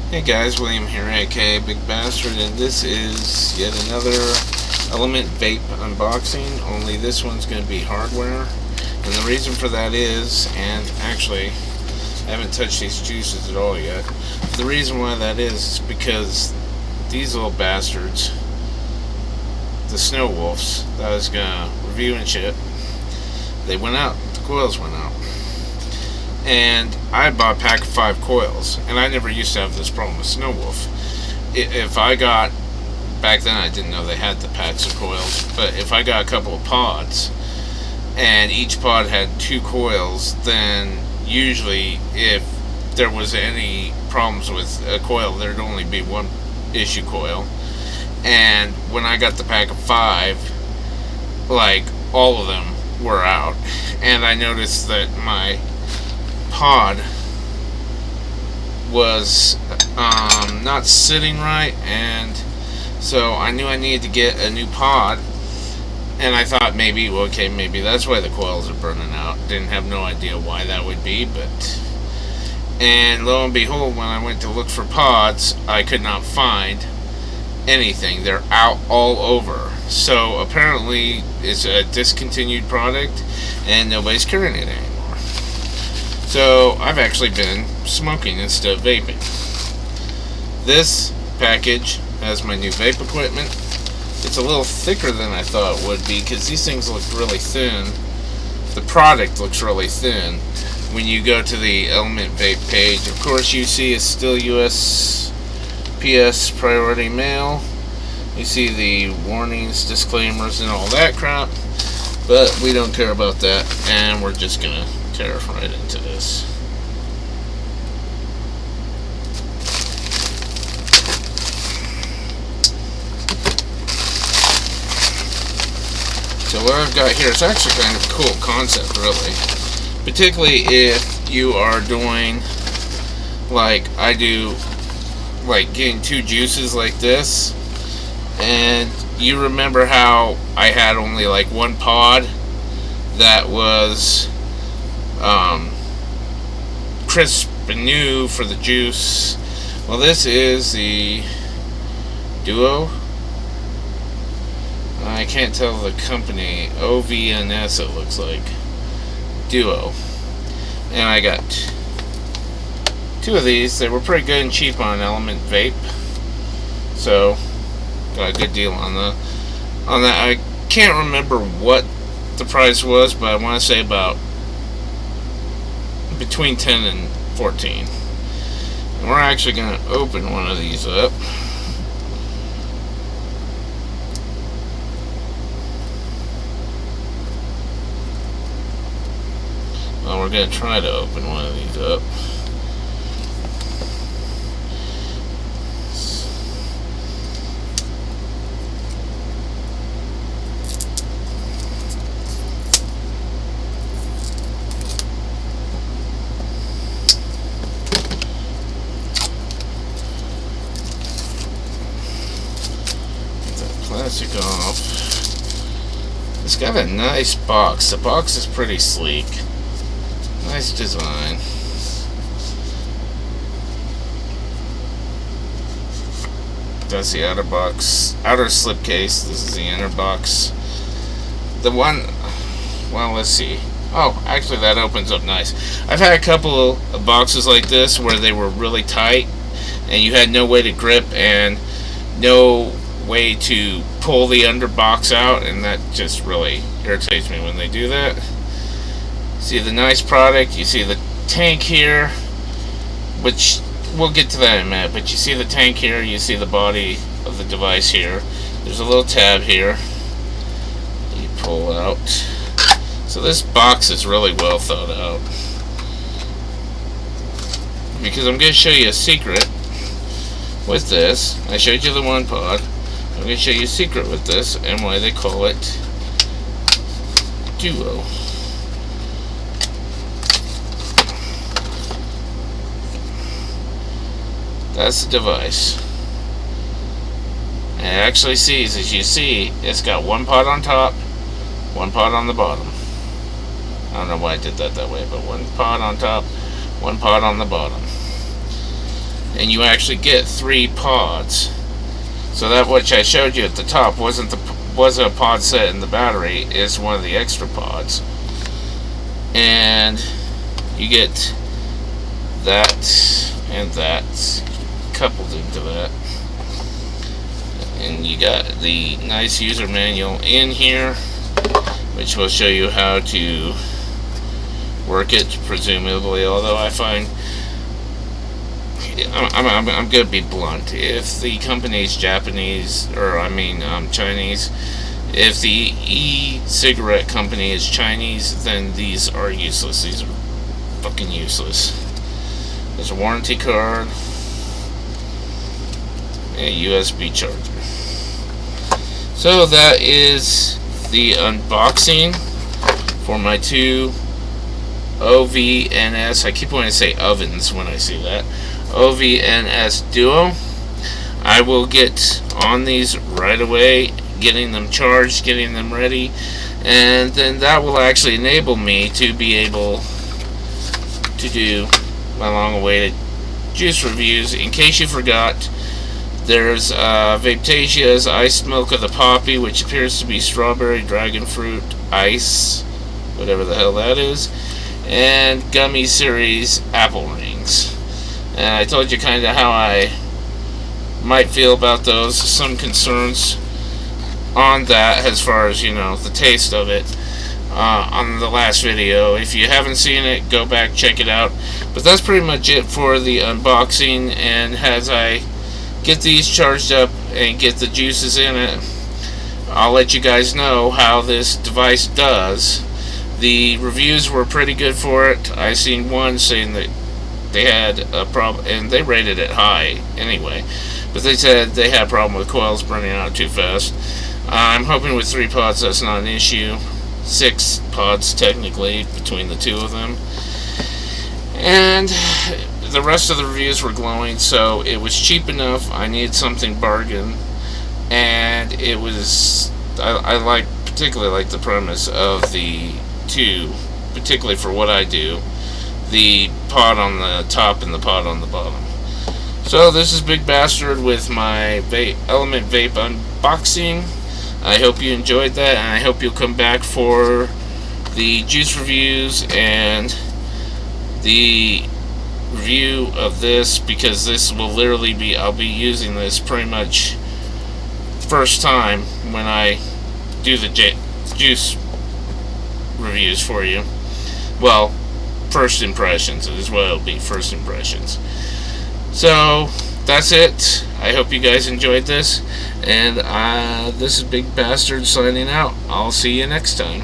Hey guys, William here, aka Big Bastard, and this is yet another Element Vape unboxing, only this one's going to be hardware. And the reason for that is, and actually, I haven't touched these juices at all yet. The reason why that is because these little bastards, the Snow Wolves, that I was going to review and shit, they went out. The coils went out. And I bought a pack of 5 coils, and I never used to have this problem with Snow Wolf. If I got, back then I didn't know they had the packs of coils, but if I got a couple of pods, and each pod had 2 coils, then usually if there was any problems with a coil, there'd only be one issue coil. And when I got the pack of 5, like, all of them were out, and I noticed that my pod was not sitting right, and so I knew I needed to get a new pod. And I thought maybe that's why the coils are burning out. Didn't have no idea why that would be, and lo and behold, when I went to look for pods, I could not find anything. They're out all over. So apparently it's a discontinued product and nobody's carrying it anymore. So I've actually been smoking instead of vaping. This package has my new vape equipment. It's a little thicker than I thought it would be because these things look really thin. The product looks really thin. When you go to the Element Vape page, of course you see it's still USPS priority mail. You see the warnings, disclaimers, and all that crap. But we don't care about that, and we're just gonna tear right into this. So what I've got here is actually kind of a cool concept, really. Particularly if you are doing, like I do, like getting 2 juices like this, and you remember how I had only like 1 pod that was crisp and new for the juice. Well, this is the Duo. I can't tell the company. OVNS it looks like. Duo. And I got 2 of these. They were pretty good and cheap on Element Vape. So got a good deal on that. I can't remember what the price was, but I want to say about between 10 and 14. And we're actually going to open one of these up. Well, we're going to try to open one of these up. Plastic off. It's got a nice box. The box is pretty sleek. Nice design. That's the outer box. Outer slipcase. This is the inner box. The one... Well, let's see. Oh, actually that opens up nice. I've had a couple of boxes like this where they were really tight and you had no way to grip and no way to pull the underbox out, and that just really irritates me when they do that. See the nice product, you see the tank here, which we'll get to that in a minute, but you see the tank here, you see the body of the device here. There's a little tab here you pull out. So this box is really well thought out, because I'm going to show you a secret with this. I showed you the 1 pod. I'm going to show you a secret with this and why they call it Duo. That's the device. And it actually sees, as you see, it's got 1 pod on top, 1 pod on the bottom. I don't know why I did that way, but 1 pod on top, 1 pod on the bottom. and you actually get 3 pods. So that which I showed you at the top wasn't a pod set in the battery, it's one of the extra pods. And you get that and that coupled into that. And you got the nice user manual in here, which will show you how to work it, presumably, although I find I'm gonna be blunt. If the company is Japanese, or Chinese, if the e-cigarette company is Chinese, then these are useless. These are fucking useless. There's a warranty card, a USB charger. So that is the unboxing for my 2 OVNS. I keep wanting to say ovens when I see that. OVNS Duo. I will get on these right away, getting them charged, getting them ready, and then that will actually enable me to be able to do my long-awaited juice reviews. In case you forgot, there's Vapetasia's Iced Milk of the Poppy, which appears to be strawberry dragon fruit ice, whatever the hell that is, and Gummy Series apple rings. And I told you kind of how I might feel about those. Some concerns on that as far as, the taste of it on the last video. If you haven't seen it, go back, check it out. But that's pretty much it for the unboxing, and as I get these charged up and get the juices in it, I'll let you guys know how this device does. The reviews were pretty good for it. I seen one saying that they had a problem, and they rated it high anyway, but they said they had a problem with coils burning out too fast. I'm hoping with 3 pods that's not an issue. 6 pods technically between the 2 of them. And the rest of the reviews were glowing, so it was cheap enough. I needed something bargain, and it was, I particularly like the premise of the 2, particularly for what I do, the pod on the top and the pod on the bottom. So this is Big Bastard with my Element Vape unboxing. I hope you enjoyed that, and I hope you'll come back for the juice reviews and the review of this, because this will literally be, I'll be using this pretty much first time when I do the juice reviews for you. Well, first impressions is what it'll be, first impressions. So that's it. I hope you guys enjoyed this, and this is Big Bastard signing out. I'll see you next time.